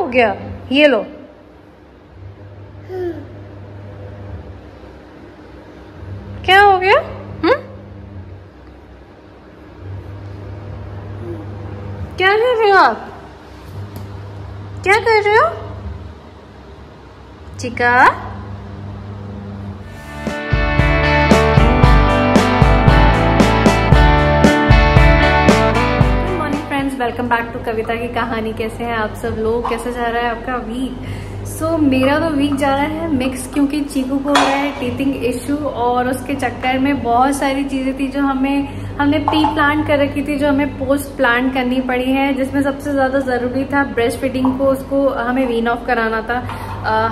हो गया? ये लो। क्या हो गया? क्या कर रहे हो आप? क्या कर रहे हो चिका? वेलकम बैक टू कविता की कहानी। कैसे हैं आप सब लोग? कैसे जा रहा है आपका वीक? मेरा तो वीक जा रहा है मिक्स, क्योंकि चीकू को हो रहा है टीथिंग इशू और उसके चक्कर में बहुत सारी चीजें थी जो हमने प्री प्लान कर रखी थी, जो हमें पोस्ट प्लान करनी पड़ी है, जिसमें सबसे ज्यादा जरूरी था ब्रेस्ट फीडिंग को उसको हमें वीन ऑफ कराना था।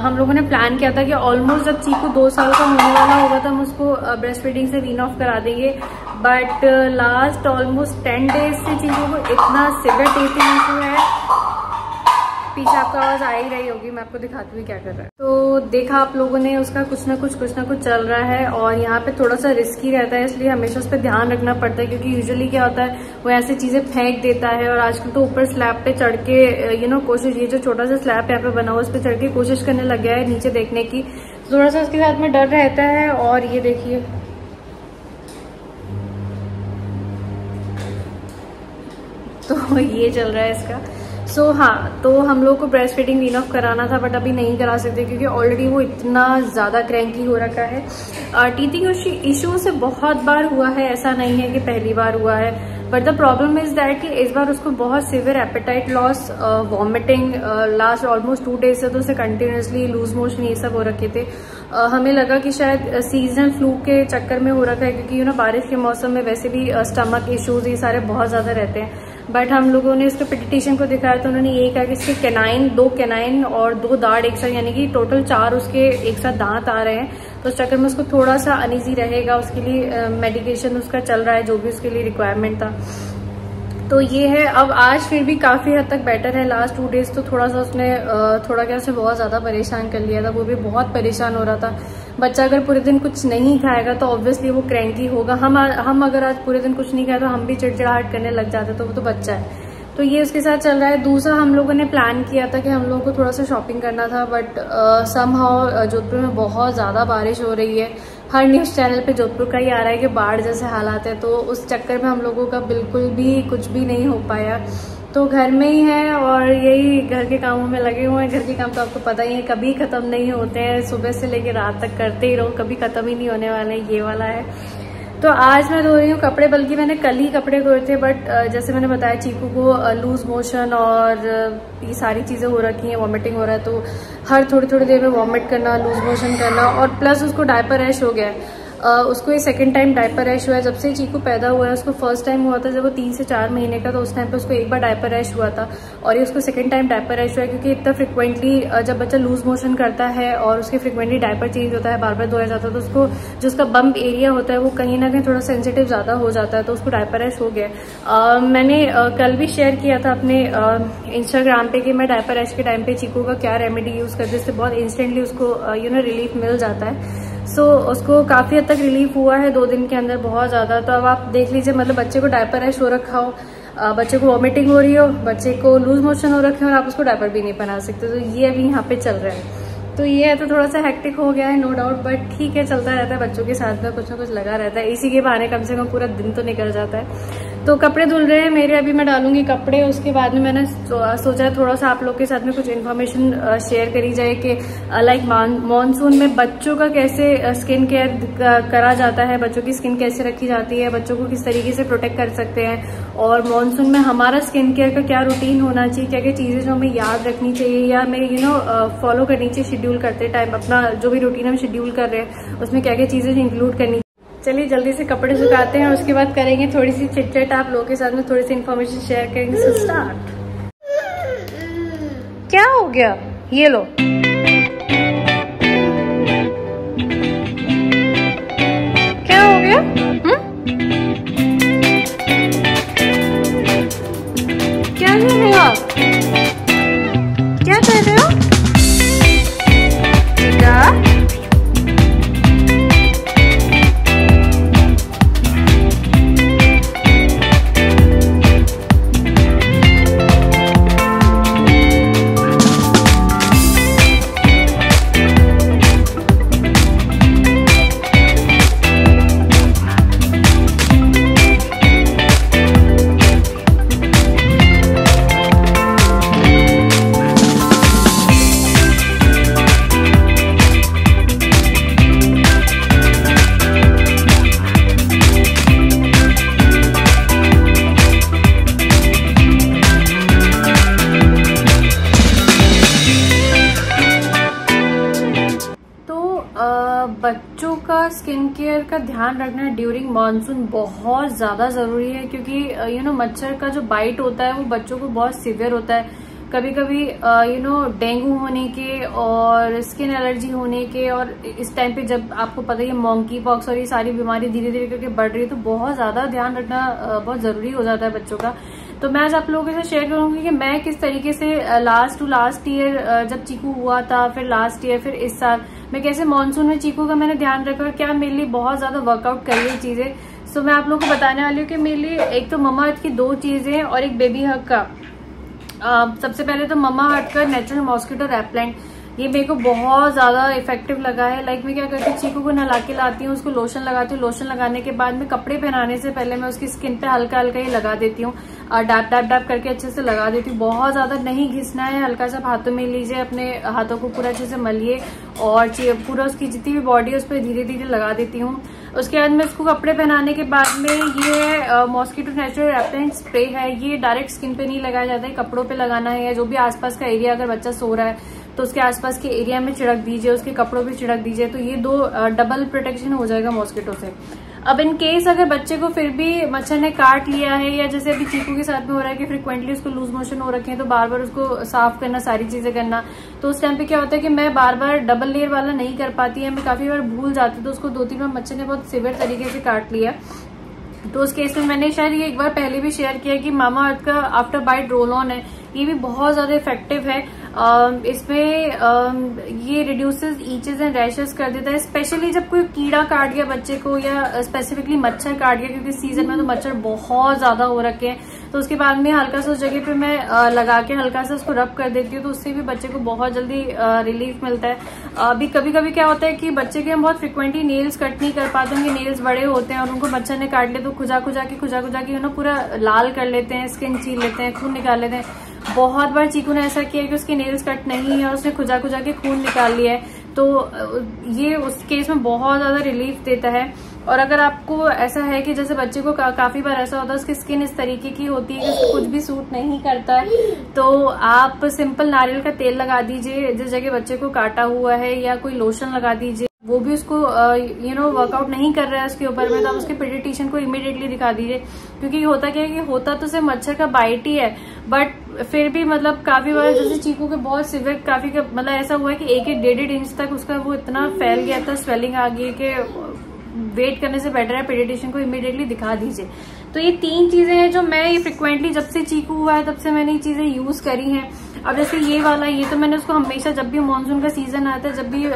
हम लोगों ने प्लान किया था कि ऑलमोस्ट जब चीकू 2 साल का होने वाला होगा तो हम उसको ब्रेस्ट फीडिंग से वीन ऑफ करा देंगे, बट लास्ट ऑलमोस्ट 10 डेज से चीकू को इतना सिवियर टीथिंग इशू है। पीछे आपको आवाज आ ही रही होगी, मैं आपको दिखाती हूँ क्या कर रहा है। तो देखा आप लोगों ने, उसका कुछ ना कुछ चल रहा है और यहाँ पे थोड़ा सा रिस्की रहता है, इसलिए हमेशा उस पर ध्यान रखना पड़ता है, क्योंकि यूजुअली क्या होता है वो ऐसी चीजें फेंक देता है। और आजकल तो ऊपर स्लैब पे चढ़ के कोशिश, ये जो छोटा सा स्लैब यहाँ पे बना हुआ उस पर चढ़ के कोशिश करने लग गया है नीचे देखने की, थोड़ा सा उसके साथ में डर रहता है। और ये देखिए तो ये चल रहा है इसका। हाँ, तो हम लोग को ब्रेस्ट फीडिंग वीन ऑफ कराना था, बट अभी नहीं करा सकते क्योंकि ऑलरेडी वो इतना ज्यादा क्रैंकी हो रखा है। टीथिंग इशू से बहुत बार हुआ है, ऐसा नहीं है कि पहली बार हुआ है, but the problem is that कि इस बार उसको बहुत severe apatite loss, vomiting, last almost 2 days से तो उसे कंटिन्यूसली लूज मोशन ये सब हो रखे थे। हमें लगा कि शायद सीजनल फ्लू के चक्कर में हो रखा है, क्योंकि बारिश के मौसम में वैसे भी स्टमक इश्यूज ये सारे बहुत ज्यादा रहते हैं। बट हम लोगों ने इसके पेडिट्रिशियन को दिखाया तो उन्होंने ये कहा कि इसके कैनाइन, 2 कैनाइन और 2 दांत एक साथ, यानी कि टोटल 4 उसके एक साथ दांत आ रहे हैं, तो उस चक्कर में उसको थोड़ा सा अनईजी रहेगा। उसके लिए मेडिकेशन उसका चल रहा है, जो भी उसके लिए रिक्वायरमेंट था। तो ये है। अब आज फिर भी काफी हद तक बेटर है। लास्ट 2 डेज तो थोड़ा सा उसने उसे बहुत ज्यादा परेशान कर लिया था, वो भी बहुत परेशान हो रहा था। बच्चा अगर पूरे दिन कुछ नहीं खाएगा तो ऑब्वियसली वो क्रैंकी होगा। हम अगर आज पूरे दिन कुछ नहीं खाए तो हम भी चिड़चिड़ाहट करने लग जाते, तो वो तो बच्चा है। तो ये उसके साथ चल रहा है। दूसरा, हम लोगों ने प्लान किया था कि हम लोगों को थोड़ा सा शॉपिंग करना था, बट समहाउ जोधपुर में बहुत ज्यादा बारिश हो रही है। हर न्यूज चैनल पे जोधपुर का ही आ रहा है कि बाढ़ जैसे हालात है, तो उस चक्कर में हम लोगों का बिल्कुल भी कुछ भी नहीं हो पाया। तो घर में ही है और यही घर के कामों में लगे हुए हैं। घर के काम तो आपको पता ही है, कभी खत्म नहीं होते हैं, सुबह से लेकर रात तक करते ही रहो, कभी खत्म ही नहीं होने वाले। ये वाला है। तो आज मैं धो रही हूँ कपड़े, बल्कि मैंने कल ही कपड़े धोए थे, बट जैसे मैंने बताया चीकू को लूज मोशन और ये सारी चीजें हो रखी हैं, वॉमिटिंग हो रहा है, तो हर थोड़ी देर में वॉमिट करना, लूज मोशन करना, और प्लस उसको डायपर रैश हो गया है। उसको ये 2nd टाइम डायपर रैश हुआ है। जब से चीकू पैदा हुआ है, उसको फर्स्ट टाइम हुआ था जब वो 3 से 4 महीने का, तो उस टाइम पे उसको एक बार डायपर रैश हुआ था, और ये उसको 2nd टाइम डायपर रैश हुआ है, क्योंकि इतना फ्रिक्वेंटली जब बच्चा लूज मोशन करता है और उसके फ्रिक्वेंटली डायपर चेंज होता है, बार बार धोया जाता है, तो उसको जो उसका बम्प एरिया होता है वो कहीं ना कहीं थोड़ा सेंसिटिव ज्यादा हो जाता है, तो उसको डायपर रैश हो गया। मैंने कल भी शेयर किया था अपने इंस्टाग्राम पे कि मैं डायपर रैश के टाइम पे चीकू का क्या रेमेडी यूज करती हूँ, जिससे बहुत इंस्टेंटली उसको रिलीफ मिल जाता है। उसको काफी हद तक रिलीफ हुआ है 2 दिन के अंदर, बहुत ज्यादा। तो अब आप देख लीजिए, मतलब बच्चे को डायपर रैश हो रखा हो, बच्चे को वॉमिटिंग हो रही हो, बच्चे को लूज मोशन हो रखे हो, और आप उसको डायपर भी नहीं पहना सकते, तो ये अभी यहाँ पे चल रहा है। तो ये है, तो थोड़ा सा हेक्टिक हो गया है, नो डाउट, बट ठीक है, चलता रहता है। बच्चों के साथ में कुछ ना कुछ लगा रहता है, इसी के बहाने कम से कम पूरा दिन तो निकल जाता है। तो कपड़े धुल रहे हैं मेरे, अभी मैं डालूंगी कपड़े। उसके बाद में मैंने सोचा थोड़ा सा आप लोग के साथ में कुछ इन्फॉर्मेशन शेयर करी जाए कि लाइक मानसून में बच्चों का कैसे स्किन केयर करा जाता है, बच्चों की स्किन कैसे रखी जाती है, बच्चों को किस तरीके से प्रोटेक्ट कर सकते हैं, और मानसून में हमारा स्किन केयर का क्या रूटीन होना चाहिए, क्या क्या चीजें जो हमें याद रखनी चाहिए या हमें फॉलो करनी चाहिए शेड्यूल करते टाइम। अपना जो भी रूटीन हम शेड्यूल कर रहे हैं उसमें क्या क्या चीजें इंक्लूड करनी। चलिए जल्दी से कपड़े सुखाते हैं और उसके बाद करेंगे थोड़ी सी चिट-चैट, आप लोगों के साथ में थोड़ी सी इन्फॉर्मेशन शेयर करेंगे। So start. क्या हो गया? ये लो। क्या हो गया? क्या कर रहे हो आप? क्या कर रहे हो? क्या? का स्किन केयर का ध्यान रखना ड्यूरिंग मानसून बहुत ज्यादा जरूरी है, क्योंकि मच्छर का जो बाइट होता है वो बच्चों को बहुत सीवियर होता है। कभी कभी डेंगू होने के और स्किन एलर्जी होने के, और इस टाइम पे जब आपको पता ही है मॉन्की पॉक्स और ये सारी बीमारी धीरे धीरे करके बढ़ रही है, तो बहुत ज्यादा ध्यान रखना बहुत जरूरी हो जाता है बच्चों का। तो मैं आज आप लोगों के साथ शेयर करूंगी कि मैं किस तरीके से लास्ट ईयर जब चीकू हुआ था, फिर लास्ट ईयर, फिर इस साल मैं कैसे मानसून में चीकू का मैंने ध्यान रखा, क्या मेरे लिए बहुत ज्यादा वर्कआउट करी है चीजें। सो मैं आप लोगों को बताने वाली हूँ कि मेरे लिए एक तो ममा अर्थ की 2 चीजें और एक बेबी हग का। सबसे पहले तो ममा अर्थ का नेचुरल मॉस्किटो रेपेलेंट, ये मेरे को बहुत ज्यादा इफेक्टिव लगा है। लाइक मैं क्या करती हूँ, चीकू को नहला के लाती हूँ, उसको लोशन लगाती हूँ, लोशन लगाने के बाद में कपड़े पहनाने से पहले मैं उसकी स्किन पे हल्का हल्का ही लगा देती हूँ, डैप डैप डैप करके अच्छे से लगा देती हूँ। बहुत ज्यादा नहीं घिसना है, हल्का सा हाथों में लीजिए, अपने हाथों को पूरा अच्छे से मलिए और पूरा उसकी जितनी भी बॉडी है उस पर धीरे धीरे लगा देती हूँ। उसके बाद में इसको कपड़े पहनाने के बाद में ये मॉस्किटो नेचुरल रेपेलेंट स्प्रे है, ये डायरेक्ट स्किन पे नहीं लगाया जाता है, कपड़ों पे लगाना है, या जो भी आसपास का एरिया, अगर बच्चा सो रहा है तो उसके आसपास के एरिया में छिड़क दीजिए, उसके कपड़ों पे छिड़क दीजिए, तो ये 2 डबल प्रोटेक्शन हो जाएगा मॉस्किटो से। अब इन केस अगर बच्चे को फिर भी मच्छर ने काट लिया है, या जैसे अभी चीकू के साथ में हो रहा है कि फ्रिक्वेंटली उसको लूज मोशन हो रखे हैं, तो बार बार उसको साफ करना, सारी चीजें करना, तो उस टाइम पे क्या होता है कि मैं बार बार डबल लेयर वाला नहीं कर पाती है, मैं काफी बार भूल जाती हूँ, तो उसको 2-3 बार मच्छर ने बहुत सिवियर तरीके से काट लिया। तो उस केस में मैंने शायद ये एक बार पहले भी शेयर किया कि मामा अर्थ का आफ्टर बाइट रोल ऑन है, ये भी बहुत ज्यादा इफेक्टिव है। इसमें ये रिड्यूसेस ईचेस एंड रैशेस कर देता है, स्पेशली जब कोई कीड़ा काट गया बच्चे को, या स्पेसिफिकली मच्छर काट गया, क्योंकि सीजन में तो मच्छर बहुत ज्यादा हो रखे हैं। तो उसके बाद में हल्का सा उस जगह पे मैं लगा के हल्का सा उसको रब कर देती हूँ, तो उससे भी बच्चे को बहुत जल्दी रिलीफ मिलता है। अभी कभी कभी क्या होता है कि बच्चे के हम बहुत फ्रिक्वेंटली नेल्स कट नहीं कर पाते, उनके नेल्स बड़े होते हैं और उनको मच्छर ने काट लिया तो खुजा खुजा के पूरा लाल कर लेते हैं, स्किन छील लेते हैं, खून निकाल लेते हैं। बहुत बार चीकू ने ऐसा किया कि उसके नेल्स कट नहीं है और उसने खुजा के खून निकाल लिया है, तो ये उस केस में बहुत ज्यादा रिलीफ देता है। और अगर आपको ऐसा है कि जैसे बच्चे को काफी बार ऐसा होता है उसकी स्किन इस तरीके की होती है कि उसको कुछ भी सूट नहीं करता है, तो आप सिंपल नारियल का तेल लगा दीजिए जिस जगह बच्चे को काटा हुआ है, या कोई लोशन लगा दीजिए। वो भी उसको वर्कआउट नहीं कर रहा है उसके ऊपर में, तो आप उसके पीडियाट्रिशियन को इमीडिएटली दिखा दीजिए। क्योंकि होता क्या है कि होता तो सिर्फ मच्छर का बाइट ही है, बट फिर भी मतलब काफी बार जैसे चीकू के बहुत सिवियर मतलब ऐसा हुआ है कि 1-1.5 इंच तक उसका वो इतना फैल गया था, स्वेलिंग आ गई कि वेट करने से बेटर है पीडियाट्रिशियन को इमीडिएटली दिखा दीजिए। तो ये 3 चीजें हैं जो मैं ये फ्रिक्वेंटली जब से चीकू हुआ है तब से मैंने ये चीजें यूज करी हैं। अब जैसे ये वाला, ये तो मैंने उसको हमेशा जब भी मानसून का सीजन आता है, जब भी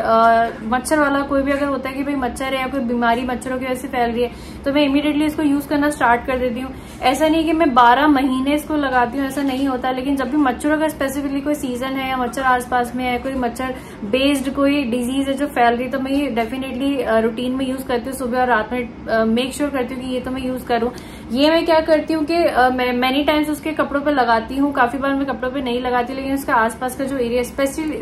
मच्छर वाला कोई भी अगर होता है कि भाई मच्छर है या कोई बीमारी मच्छरों की वजह से फैल रही है, तो मैं इमीडिएटली इसको यूज करना स्टार्ट कर देती हूँ। ऐसा नहीं कि मैं 12 महीने इसको लगाती हूँ, ऐसा नहीं होता, लेकिन जब भी मच्छरों का स्पेसिफिकली कोई सीजन है या मच्छर आसपास में है, कोई मच्छर बेस्ड कोई डिजीज है जो फैल रही है, तो मैं ये डेफिनेटली रूटीन में यूज करती हूँ, सुबह और रात में मेक श्योर करती हूँ कि ये तो मैं यूज करूँ। ये मैं क्या करती हूँ कि मैनी टाइम्स उसके कपड़ों पे लगाती हूँ, काफी बार मैं कपड़ों पे नहीं लगाती, लेकिन उसका आसपास का जो एरिया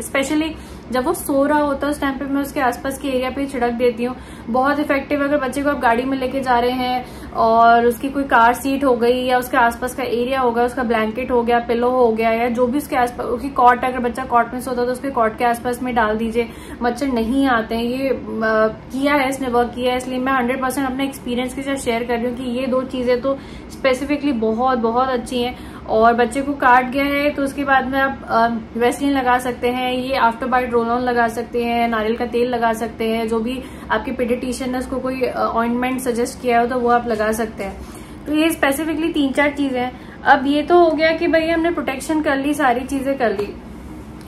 स्पेशली जब वो सो रहा होता है उस टाइम पे मैं उसके आसपास के एरिया पे छिड़क देती हूँ। बहुत इफेक्टिव। अगर बच्चे को आप गाड़ी में लेके जा रहे हैं और उसकी कोई कार सीट हो गई या उसके आसपास का एरिया हो गया, उसका ब्लैंकेट हो गया, पिलो हो गया, या जो भी उसके आसपास, उसकी कॉट, अगर बच्चा कॉट में सोता है तो उसके कॉट के आसपास में डाल दीजिए, मच्छर नहीं आते हैं। ये किया है, इसने वर्क किया है, इसलिए मैं 100% अपने एक्सपीरियंस के साथ शेयर कर रही हूँ कि ये 2 चीजें तो स्पेसिफिकली बहुत बहुत अच्छी हैं। और बच्चे को काट गया है तो उसके बाद में आप वैसलीन लगा सकते हैं, ये आफ्टर बाइट रोल ऑन लगा सकते हैं, नारियल का तेल लगा सकते हैं, जो भी आपके पीडियाट्रिशियन ने उसको कोई ऑइंटमेंट सजेस्ट किया हो तो वो आप लगा सकते हैं। तो ये स्पेसिफिकली 3-4 चीजें हैं। अब ये तो हो गया कि भाई हमने प्रोटेक्शन कर ली, सारी चीजें कर ली।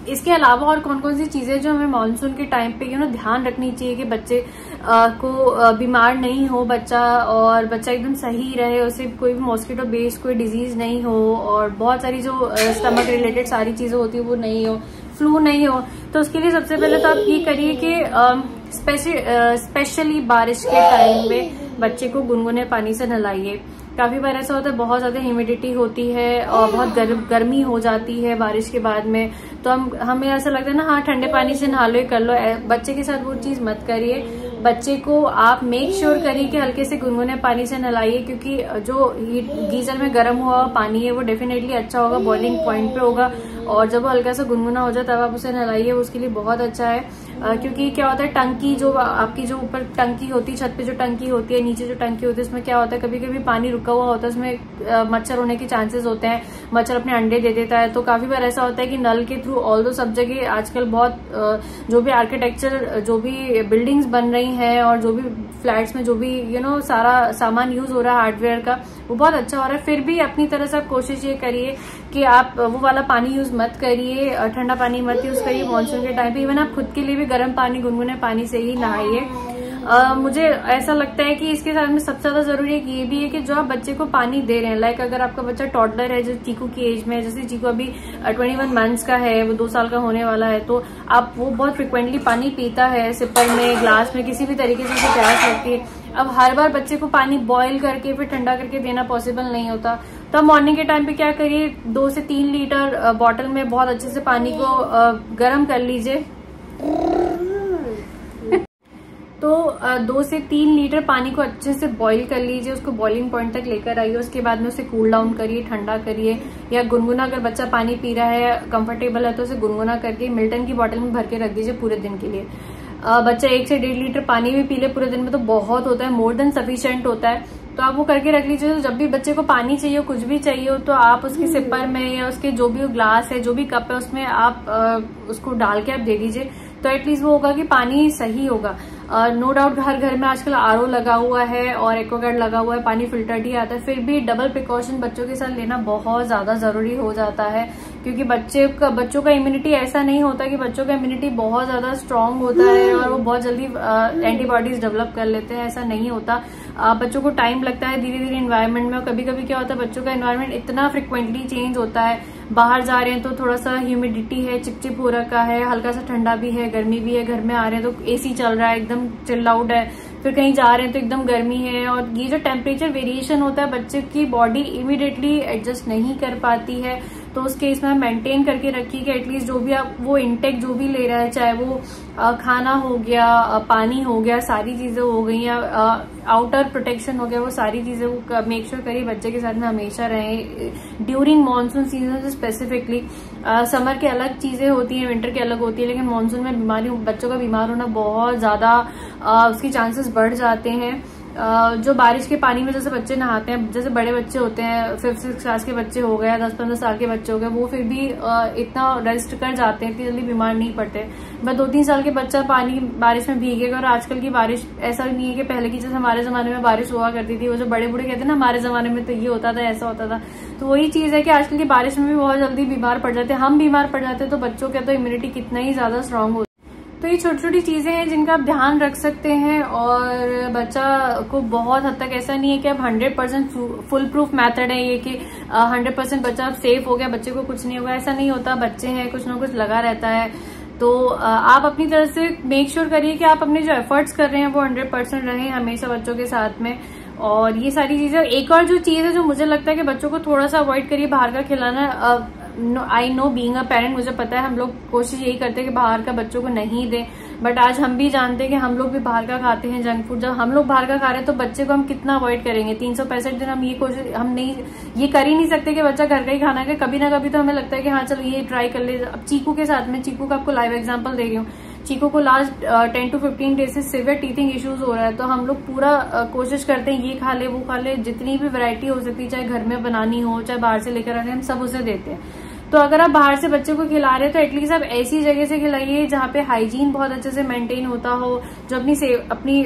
इसके अलावा और कौन कौन सी चीजें जो हमें मानसून के टाइम पे ध्यान रखनी चाहिए कि बच्चे को बीमार नहीं हो बच्चा, और बच्चा एकदम सही रहे, उसे कोई भी मॉस्किटो बेस्ड कोई डिजीज नहीं हो, और बहुत सारी जो स्टमक रिलेटेड सारी चीजें होती है वो नहीं हो, फ्लू नहीं हो। तो उसके लिए सबसे पहले तो आप ये करिए कि स्पेशली बारिश के टाइम में बच्चे को गुनगुने पानी से नहलाइए। काफी बार ऐसा होता है बहुत ज्यादा ह्यूमिडिटी होती है और बहुत गर्मी हो जाती है बारिश के बाद में, तो हमें ऐसा लगता है ना, हाँ ठंडे पानी से नहा लो, कर लो। बच्चे के साथ वो चीज मत करिए। बच्चे को आप मेक श्योर करिए कि हल्के से गुनगुने पानी से नहलाइए, क्योंकि जो गीजर में गर्म हुआ पानी है वो डेफिनेटली अच्छा होगा, बॉइलिंग पॉइंट पे होगा, और जब वो हल्का सा गुनगुना हो जाए तब आप उसे नहलाइए, उसके लिए बहुत अच्छा है। क्योंकि क्या होता है, टंकी जो आपकी जो ऊपर टंकी होती है, छत पे जो टंकी होती है, नीचे जो टंकी होती है, उसमें क्या होता है कभी कभी पानी रुका हुआ होता है, उसमें मच्छर होने के चांसेस होते हैं, मच्छर अपने अंडे दे देता है। तो काफी बार ऐसा होता है कि नल के थ्रू, ऑल्दो सब जगह आजकल बहुत जो भी आर्किटेक्चर, जो भी बिल्डिंग्स बन रही हैं और जो भी फ्लैट्स में जो भी सारा सामान यूज हो रहा है हार्डवेयर का, वो बहुत अच्छा हो रहा है। फिर भी अपनी तरह से आप कोशिश ये करिए कि आप वो वाला पानी यूज मत करिए, ठंडा पानी मत यूज करिए मानसून के टाइम पे। इवन आप खुद के लिए भी गर्म पानी, गुनगुने पानी से ही नहाइए। मुझे ऐसा लगता है कि इसके साथ में सबसे ज्यादा जरूरी एक ये भी है कि जो आप बच्चे को पानी दे रहे हैं, लाइक अगर आपका बच्चा टॉडलर है, जो चीकू की एज में है, जैसे चीकू अभी 21 मंथ्स का है, वो 2 साल का होने वाला है, तो आप वो बहुत फ्रिक्वेंटली पानी पीता है, सिपर में, ग्लास में, किसी भी तरीके से उसे प्यास लगती है। अब हर बार बच्चे को पानी बॉईल करके फिर ठंडा करके देना पॉसिबल नहीं होता, तो आप मॉर्निंग के टाइम पे क्या करिए, 2 से 3 लीटर बॉटल में बहुत अच्छे से पानी को गर्म कर लीजिए। तो 2 से 3 लीटर पानी को अच्छे से बॉईल कर लीजिए, उसको बॉइलिंग पॉइंट तक लेकर आइए। उसके बाद में उसे कूल डाउन करिए, ठंडा करिए, या गुनगुना, अगर बच्चा पानी पी रहा है, कंफर्टेबल है, तो उसे गुनगुना करके मिल्टन की बोतल में भर के रख दीजिए पूरे दिन के लिए। बच्चा 1 से 1.5 लीटर पानी भी पी ले पूरे दिन में तो बहुत होता है, मोर देन सफिशिएंट होता है। तो आप वो करके रख लीजिए। तो जब भी बच्चे को पानी चाहिए, कुछ भी चाहिए हो, तो आप उसके सिपर में या उसके जो भी ग्लास है, जो भी कप है, उसमें आप उसको डाल के आप दे दीजिए, तो एटलीस्ट वो होगा कि पानी सही होगा। नो डाउट हर घर में आजकल आरओ लगा हुआ है और एक्वागार्ड लगा हुआ है, पानी फिल्टर्ड ही आता है, फिर भी डबल प्रिकॉशन बच्चों के साथ लेना बहुत ज्यादा जरूरी हो जाता है, क्योंकि बच्चों का इम्यूनिटी ऐसा नहीं होता कि बच्चों का इम्यूनिटी बहुत ज्यादा स्ट्रांग होता है और वो बहुत जल्दी एंटीबॉडीज डेवलप कर लेते हैं, ऐसा नहीं होता। बच्चों को टाइम लगता है धीरे धीरे इन्वायरमेंट में, और कभी कभी क्या होता है बच्चों का इन्वायरमेंट इतना फ्रिक्वेंटली चेंज होता है, बाहर जा रहे हैं तो थोड़ा सा ह्यूमिडिटी है, चिपचिप हो रखा है, हल्का सा ठंडा भी है, गर्मी भी है, घर में आ रहे हैं तो एसी चल रहा है, एकदम चिल आउट है, फिर कहीं जा रहे हैं तो एकदम गर्मी है, और ये जो टेम्परेचर वेरिएशन होता है बच्चे की बॉडी इमीडिएटली एडजस्ट नहीं कर पाती है। तो उस केस में मेंटेन करके रखिए कि एटलीस्ट जो भी आप वो इनटेक जो भी ले रहा है, चाहे वो खाना हो गया, पानी हो गया, सारी चीजें हो गई, या आउटर प्रोटेक्शन हो गया, वो सारी चीजें वो मेक श्योर करिए बच्चे के साथ में हमेशा रहे during monsoon season specifically. Summer के अलग चीजें होती हैं, विंटर के अलग होती है, लेकिन मानसून में बीमारी, बच्चों का बीमार होना बहुत ज्यादा उसकी चांसेस बढ़ जाते हैं। जो बारिश के पानी में जैसे बच्चे नहाते हैं, जैसे बड़े बच्चे होते हैं, 5-6 क्लास के बच्चे हो गए, 10-15 साल के बच्चे हो गए, वो फिर भी इतना रेस्ट कर जाते हैं, इतनी जल्दी बीमार नहीं पड़ते। बस 2-3 साल के बच्चा बारिश में भीगेगा, और आजकल की बारिश ऐसा नहीं है कि पहले की जैसे हमारे जमाने में बारिश हुआ करती थी, वो जो बड़े बूढ़े कहते हैं ना हमारे जमाने में तो ये होता था, ऐसा होता था, तो वही चीज है कि आजकल की बारिश में भी बहुत जल्दी बीमार पड़ जाते हैं, हम बीमार पड़ जाते हैं, तो बच्चों का तो इम्यूनिटी कितना ही ज्यादा स्ट्रांग होता है। तो ये छोटी छोटी चीजें हैं जिनका आप ध्यान रख सकते हैं, और बच्चा को बहुत हद तक ऐसा नहीं है कि अब 100% फुल प्रूफ मेथड है ये कि 100% बच्चा सेफ हो गया, बच्चे को कुछ नहीं होगा, ऐसा नहीं होता। बच्चे हैं, कुछ ना कुछ लगा रहता है, तो आप अपनी तरफ से मेक श्योर करिए कि आप अपने जो एफर्ट्स कर रहे हैं वो 100% रहें हमेशा बच्चों के साथ में। और ये सारी चीजें, एक और जो चीज है जो मुझे लगता है कि बच्चों को थोड़ा सा अवॉइड करिए बाहर का खिलाना। I know being a parent, मुझे पता है हम लोग कोशिश यही करते हैं कि बाहर का बच्चों को नहीं दें, बट आज हम भी जानते हैं कि हम लोग भी बाहर का खाते हैं जंक फूड। जब हम लोग बाहर का खा रहे हैं तो बच्चे को हम कितना अवॉइड करेंगे? 365 दिन हम ये कर ही नहीं सकते कि बच्चा घर का ही खाना है। कभी ना कभी तो हमें लगता है कि हाँ चलो ये ट्राई कर ले। अब चीकू के साथ में, चीकू का आपको लाइव एग्जाम्पल दे रही हूँ, चीकू को लास्ट 10 to 15 डेज से सिवियर टीथिंग इश्यूज हो रहा है, तो हम लोग पूरा कोशिश करते हैं ये खा ले वो खा ले, जितनी भी वैरायटी हो सकती है, चाहे घर में बनानी हो चाहे बाहर से लेकर आ रहे हैं, हम सब उसे देते हैं। तो अगर आप बाहर से बच्चे को खिला रहे हैं तो एटलीस्ट आप ऐसी जगह से खिलाइए जहाँ पे हाइजीन बहुत अच्छे से मेंटेन होता हो, जो अपनी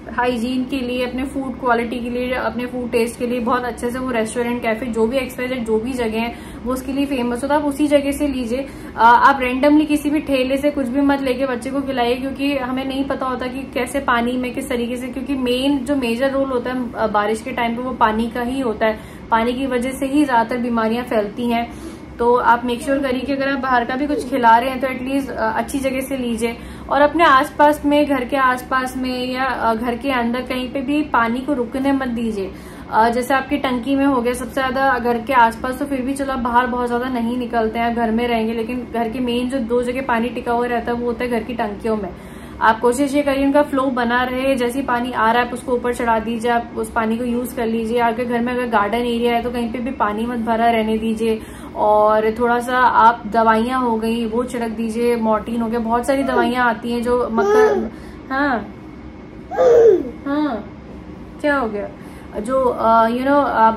हाइजीन के लिए, अपने फूड क्वालिटी के लिए, अपने फूड टेस्ट के लिए बहुत अच्छे से वो रेस्टोरेंट, कैफे, जो भी एक्सपायर्ड जो भी जगह है वो उसके लिए फेमस होता है, आप उसी जगह से लीजिए। आप रेंडमली किसी भी ठेले से कुछ भी मत लेके बच्चे को खिलाइए, क्योंकि हमें नहीं पता होता कि कैसे पानी में किस तरीके से, क्योंकि मेजर रोल होता है बारिश के टाइम पे वो पानी का ही होता है। पानी की वजह से ही ज्यादातर बीमारियां फैलती हैं। तो आप मेक श्योर करिए कि अगर आप बाहर का भी कुछ खिला रहे हैं तो एटलीस्ट अच्छी जगह से लीजिए। और अपने आसपास में, घर के आसपास में या घर के अंदर कहीं पे भी पानी को रुकने मत दीजिए। जैसे आपकी टंकी में हो गया सबसे ज्यादा, घर के आसपास तो फिर भी चलो बाहर बहुत ज्यादा नहीं निकलते हैं, घर में रहेंगे, लेकिन घर के मेन जो 2 जगह पानी टिका हुआ रहता है वो होता है घर की टंकियों में। आप कोशिश ये करिए उनका फ्लो बना रहे, जैसे पानी आ रहा है आप उसको ऊपर चढ़ा दीजिए, आप उस पानी को यूज कर लीजिए। आपके घर में अगर गार्डन एरिया है तो कहीं पे भी पानी मत भरा रहने दीजिए। और थोड़ा सा आप दवाइयां हो गई वो छिड़क दीजिए, मॉर्टिन हो गया, बहुत सारी दवाइयां आती हैं जो मक्खर, हाँ हाँ क्या हो गया, जो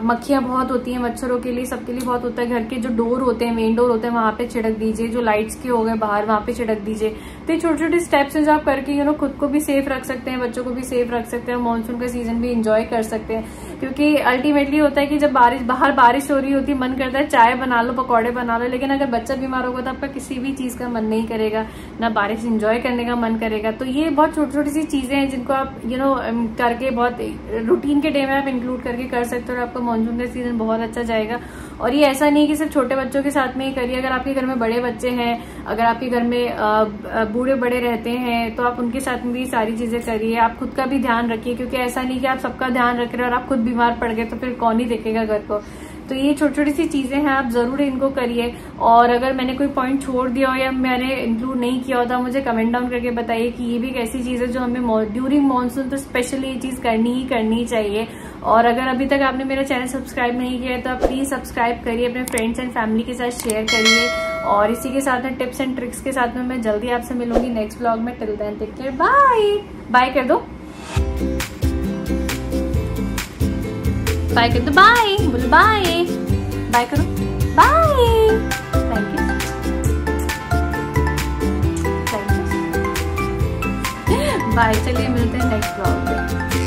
मक्खियां बहुत होती हैं मच्छरों के लिए, सबके लिए बहुत होता है। घर के जो डोर होते हैं, मेन डोर होते हैं, वहां पे छिड़क दीजिए। जो लाइट्स के हो गए बाहर वहां पे छिड़क दीजिए। तो ये छोटे छोटे स्टेप्स हैं जो आप करके खुद को भी सेफ रख सकते हैं, बच्चों को भी सेफ रख सकते हैं, मानसून का सीजन भी इंजॉय कर सकते हैं। क्योंकि अल्टीमेटली होता है कि जब बाहर बारिश हो रही होती है, मन करता है चाय बना लो, पकौड़े बना लो, लेकिन अगर बच्चा बीमार होगा तो आपका किसी भी चीज का मन नहीं करेगा, ना बारिश इंजॉय करने का मन करेगा। तो ये बहुत छोटी छोटी सी चीजें हैं जिनको आप करके बहुत रूटीन के डे में आप इंक्लूड करके कर सकते हो, और आपका मानसून का सीजन बहुत अच्छा जाएगा। और ये ऐसा नहीं कि सिर्फ छोटे बच्चों के साथ में ही करिए, अगर आपके घर में बड़े बच्चे हैं, अगर आपके घर में बूढ़े बड़े रहते हैं तो आप उनके साथ में भी सारी चीजें करिए। आप खुद का भी ध्यान रखिए, क्योंकि ऐसा नहीं कि आप सबका ध्यान रख रहे हो और आप खुद बीमार पड़ गए तो फिर कौन ही देखेगा घर को। तो ये छोटी छोटी सी चीजें हैं, आप जरूर इनको करिए। और अगर मैंने कोई पॉइंट छोड़ दिया हो या मैंने इंक्लूड नहीं किया हो तो मुझे कमेंट डाउन करके बताइए कि ये भी एक ऐसी चीज है जो हमें ड्यूरिंग मानसून तो स्पेशली ये चीज करनी ही करनी चाहिए। और अगर अभी तक आपने मेरा चैनल सब्सक्राइब नहीं किया है तो आप प्लीज सब्सक्राइब करिए, अपने फ्रेंड्स एंड फैमिली के साथ शेयर करिए। और इसी के साथ में टिप्स एंड ट्रिक्स के साथ में मैं जल्दी आपसे मिलूंगी नेक्स्ट ब्लॉग में। Till then take care, bye bye कर दो, बाय कर दो, बाय बोलो, बाय बाय करो, bye, thank you, thank you, bye. चलिए मिलते हैं नेक्स्ट ब्लॉग में।